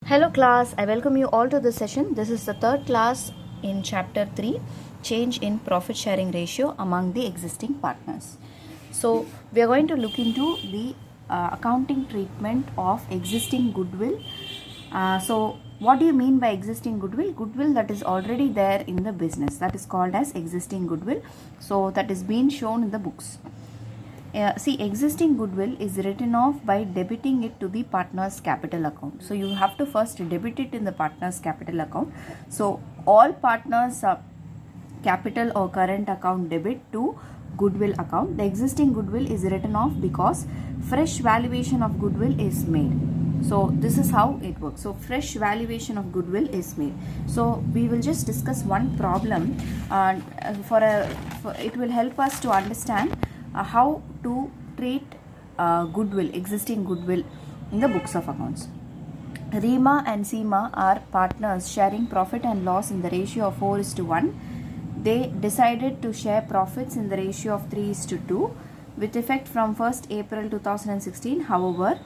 Hello class, I welcome you all to this session. This is the third class in chapter 3, change in profit sharing ratio among the existing partners. So we are going to look into the accounting treatment of existing goodwill. So what do you mean by existing goodwill? Goodwill that is already there in the business, that is called as existing goodwill. So that is being shown in the books. See, existing goodwill is written off by debiting it to the partner's capital account. So you have to first debit it in the partner's capital account. So all partners capital or current account debit to goodwill account. The existing goodwill is written off because fresh valuation of goodwill is made. So this is how it works. So fresh valuation of goodwill is made. So we will just discuss one problem it will help us to understand how to treat existing goodwill in the books of accounts. Rima and Seema are partners sharing profit and loss in the ratio of 4:1. They decided to share profits in the ratio of 3:2 with effect from 1st April 2016. However,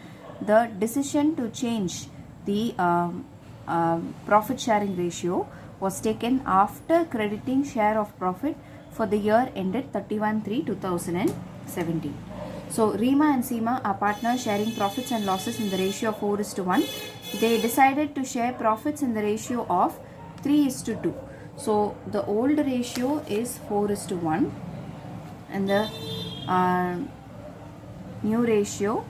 the decision to change the profit sharing ratio was taken after crediting share of profit for the year ended 31/3/2017. So Rima and Seema are partners sharing profits and losses in the ratio of 4:1. They decided to share profits in the ratio of 3:2. So the old ratio is 4:1 and the new ratio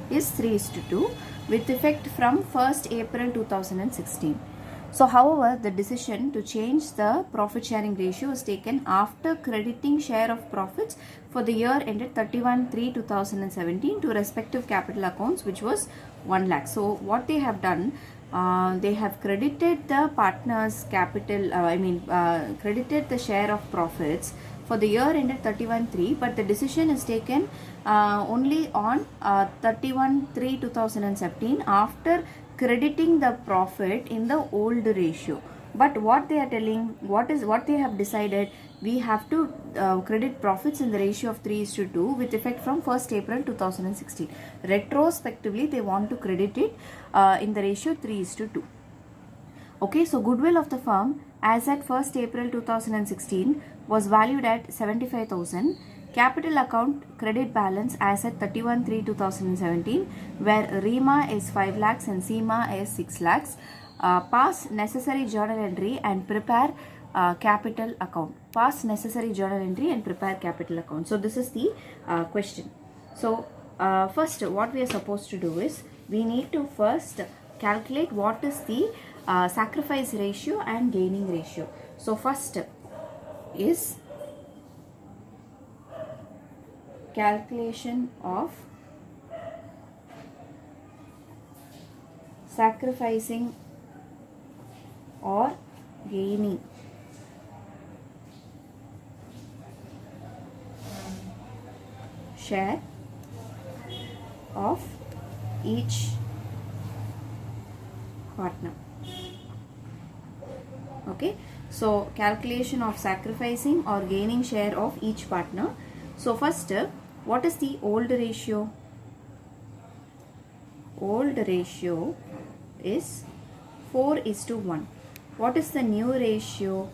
is 3:2 with effect from 1st April 2016. So however, the decision to change the profit sharing ratio was taken after crediting share of profits for the year ended 31/3/2017 to respective capital accounts, which was 1 lakh. So what they have done, they have credited the partners capital, credited the share of profits for the year ended 31/3, but the decision is taken only on 31/3/2017 after crediting the profit in the old ratio. But what they are telling, what they have decided, we have to credit profits in the ratio of 3:2 with effect from 1st April 2016. Retrospectively, they want to credit it in the ratio 3:2. Okay, so goodwill of the firm as at 1st April 2016 was valued at 75,000. Capital account credit balance as at 31/3/2017, where Rima is 5 lakhs and Seema is 6 lakhs. Pass necessary journal entry and prepare capital account. Pass necessary journal entry and prepare capital account. So this is the question. So first, what we are supposed to do is we need to first calculate what is the sacrifice ratio and gaining ratio. So first is calculation of sacrificing or gaining share of each partner. Okay, so calculation of sacrificing or gaining share of each partner. So first, what is the old ratio? Old ratio is 4:1. What is the new ratio?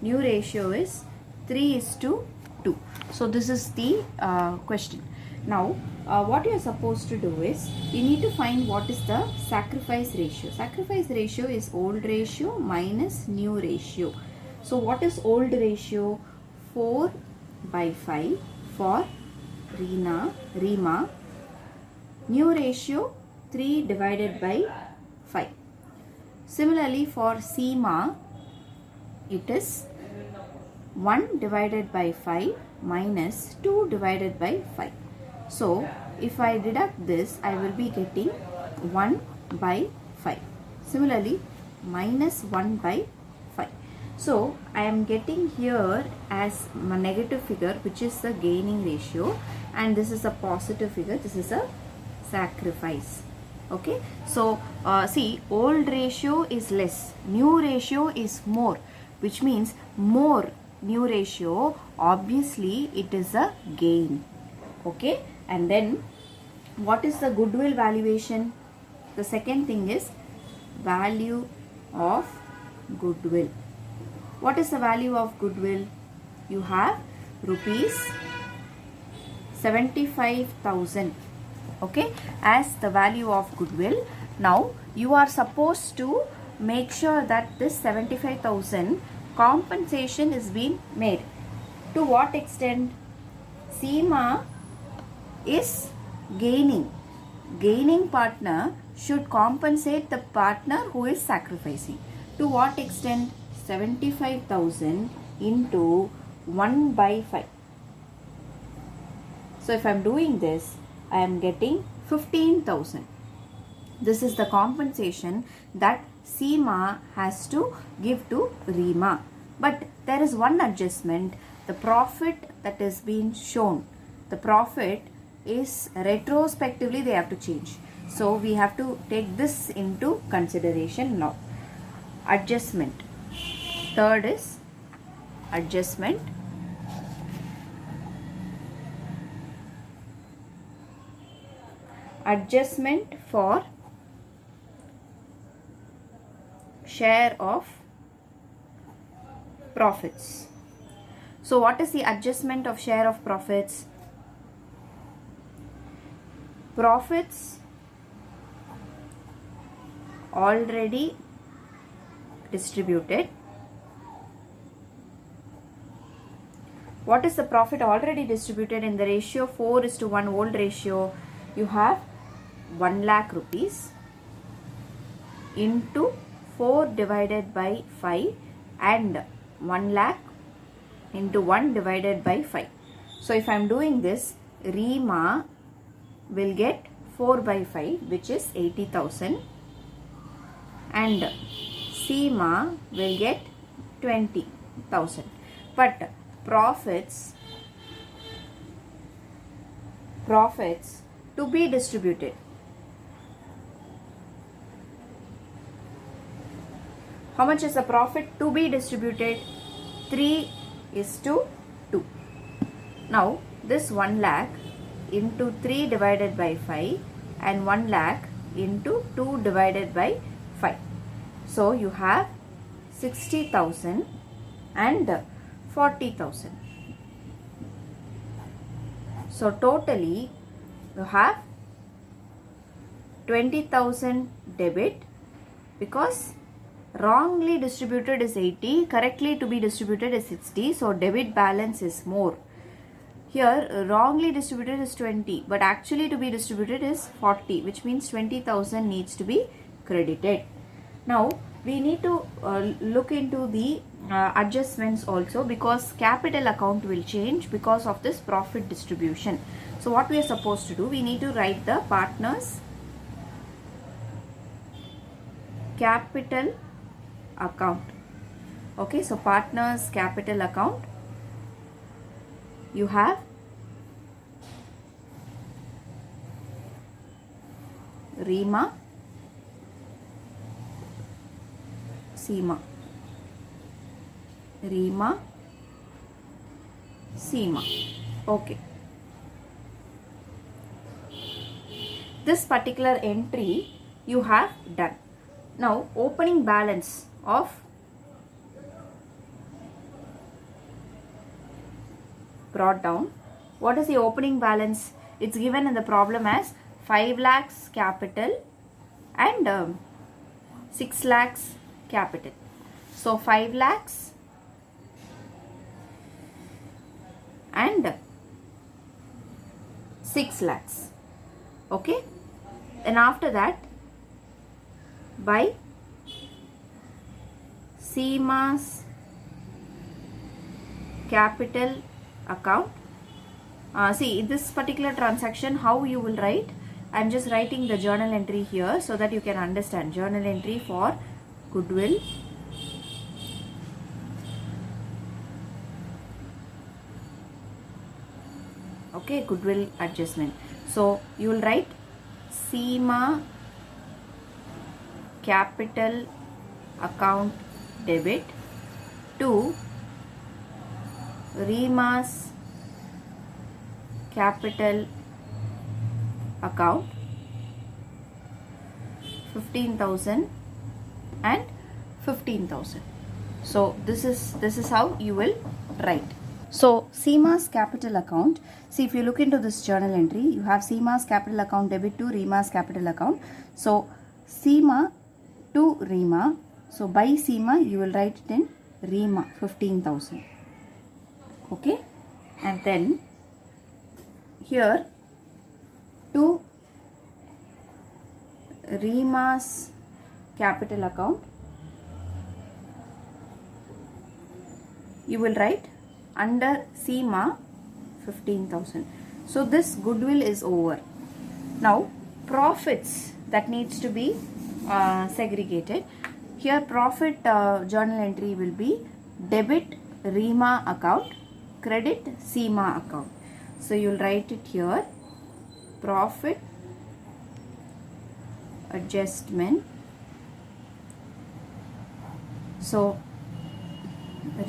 New ratio is 3:2. So this is the question. Now what you are supposed to do is you need to find what is the sacrifice ratio. Sacrifice ratio is old ratio minus new ratio. So what is old ratio? 4/5 for Rima. New ratio 3/5. Similarly for Seema, it is 1/5 minus 2/5. So if I deduct this, I will be getting 1/5. Similarly, minus 1/5. So I am getting here as a negative figure, which is the gaining ratio, and this is a positive figure, this is a sacrifice. Okay, so see, old ratio is less, new ratio is more, which means more new ratio, obviously it is a gain. Okay, and then what is the goodwill valuation? The second thing is value of goodwill. What is the value of goodwill? You have rupees 75,000, okay, as the value of goodwill. Now you are supposed to make sure that this 75,000 compensation is being made. To what extent? Seema is gaining partner should compensate the partner who is sacrificing. To what extent? 75,000 into 1 by 5. So if I am doing this, I am getting 15,000. This is the compensation that Seema has to give to Reema. But there is one adjustment. The profit that is being shown, the profit is retrospectively they have to change. So we have to take this into consideration now. Adjustment. Third is adjustment. Adjustment for share of profits. So what is the adjustment of share of profits? Profits already distributed. What is the profit already distributed in the ratio 4:1 old ratio? You have 1 lakh rupees into 4 divided by 5 and 1 lakh into 1 divided by 5. So if I am doing this, Reema will get 4 by 5, which is 80,000, and Seema will get 20,000. But profits to be distributed. How much is the profit to be distributed? 3:2. Now this 1 lakh into 3 divided by 5 and 1 lakh into 2 divided by 5. So you have 60,000 and 40,000. So totally you have 20,000 debit, because wrongly distributed is 80, correctly to be distributed is 60, so debit balance is more. Here wrongly distributed is 20, but actually to be distributed is 40, which means 20,000 needs to be credited. Now we need to look into the adjustments also, because capital account will change because of this profit distribution. So what we are supposed to do, we need to write the partners capital account. Okay, so partners capital account, you have Reema, Seema, Reema, Seema. Okay, this particular entry you have done. Now opening balance of brought down. What is the opening balance? It's given in the problem as 5 lakhs capital and 6 lakhs capital. So 5 lakhs and 6 lakhs. Okay. Then after that, by Seema's capital account. See this particular transaction, how you will write. I am just writing the journal entry here so that you can understand. Journal entry for goodwill. Okay, goodwill adjustment. So you will write Seema capital account debit to Reema's capital account 15,000 and 15,000. So this is how you will write. So CMA's capital account, see if you look into this journal entry, you have CMA's capital account debit to REMA's capital account. So CMA to REMA, so by CMA you will write it in REMA 15,000. Okay, and then here to REMA's capital account you will write under CMA 15,000. So this goodwill is over. Now profits that needs to be segregated. Here profit journal entry will be debit REMA account, credit CMA account. So you will write it here, profit adjustment. So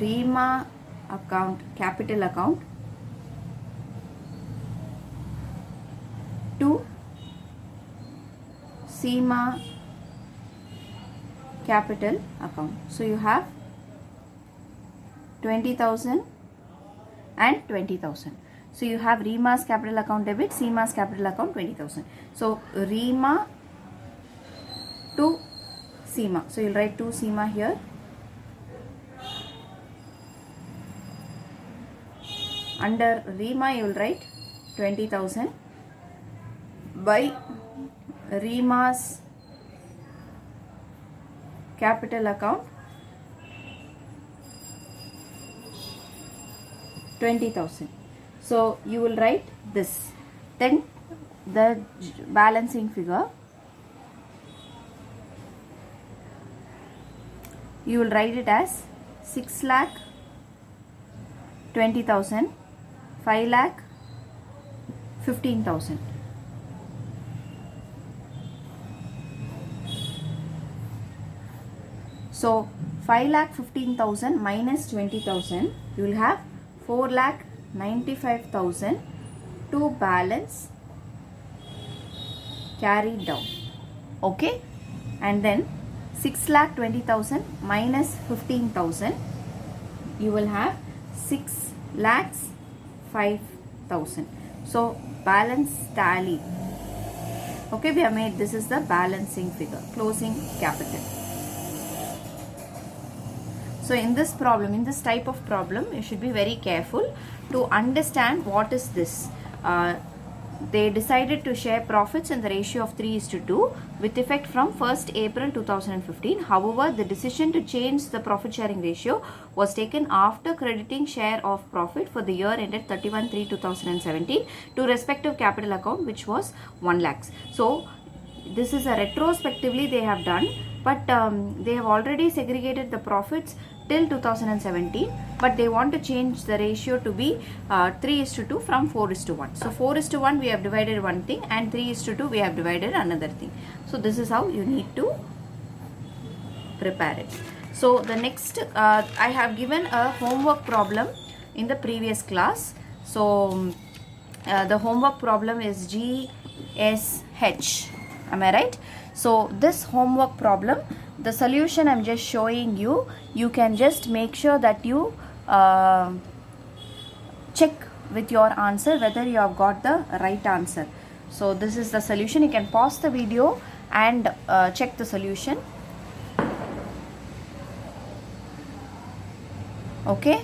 REMA account, capital account to CMA capital account. So you have 20,000 and 20,000. So you have REMA's capital account debit, CMA's capital account 20,000. So REMA to CMA. So you'll write to CMA here. Under REMA you will write 20,000 by REMA's capital account 20,000. So you will write this. Then the balancing figure you will write it as 6,20,000, 5,15,000. So 5,15,000 minus 20,000, you will have 4,95,000 to balance carried down. Okay, and then 6,20,000 minus 15,000, you will have 6,05,000. So balance tally. Okay, we have made, this is the balancing figure, closing capital. So in this problem, in this type of problem, you should be very careful to understand what is this. They decided to share profits in the ratio of 3:2 with effect from 1st April 2015. However, the decision to change the profit sharing ratio was taken after crediting share of profit for the year ended 31/3/2017 to respective capital account, which was 1 lakh. So this is a retrospectively they have done, but they have already segregated the profits till 2017, but they want to change the ratio to be 3:2 from 4:1. So 4:1 we have divided one thing, and 3:2 we have divided another thing. So this is how you need to prepare it. So the next, I have given a homework problem in the previous class. So the homework problem is GSH. Am I right? So this homework problem, the solution I'm just showing you, you can just make sure that you check with your answer whether you have got the right answer. So this is the solution. You can pause the video and check the solution. Okay,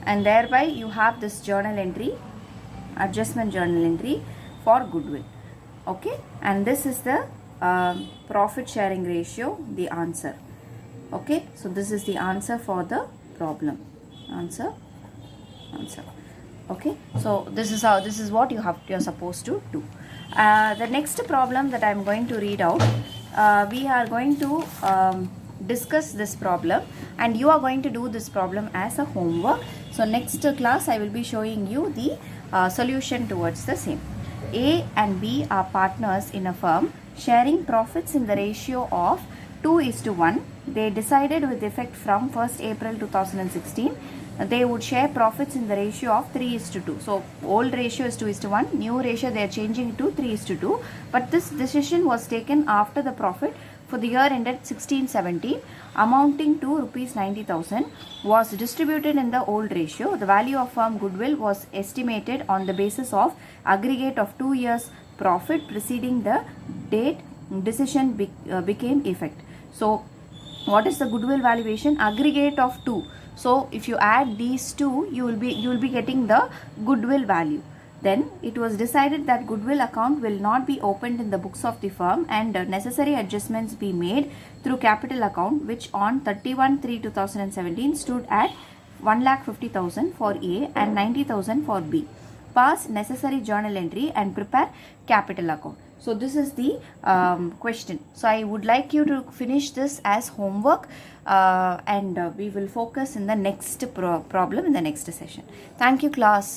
and thereby you have this journal entry, adjustment journal entry for goodwill. Okay, and this is the profit sharing ratio, the answer. Okay, so this is the answer for the problem. Answer. Okay, so this is how, this is what you're supposed to do. The next problem that I'm going to read out, we are going to discuss this problem, and you are going to do this problem as a homework. So next class I will be showing you the solution towards the same. A and B are partners in a firm sharing profits in the ratio of 2:1. They decided with effect from 1st April 2016 they would share profits in the ratio of 3:2. So old ratio is 2:1, new ratio they are changing to 3:2. But this decision was taken after the profit for the year ended 16/17 amounting to rupees 90,000 was distributed in the old ratio. The value of firm goodwill was estimated on the basis of aggregate of 2 years profit preceding the date decision became effect. So what is the goodwill valuation? Aggregate of 2. So if you add these two, you will be getting the goodwill value. Then it was decided that goodwill account will not be opened in the books of the firm and necessary adjustments be made through capital account, which on 31/3/2017 stood at 1,50,000 for A and 90,000 for B. Pass necessary journal entry and prepare capital account. So this is the question. So I would like you to finish this as homework and we will focus in the next problem in the next session. Thank you, class.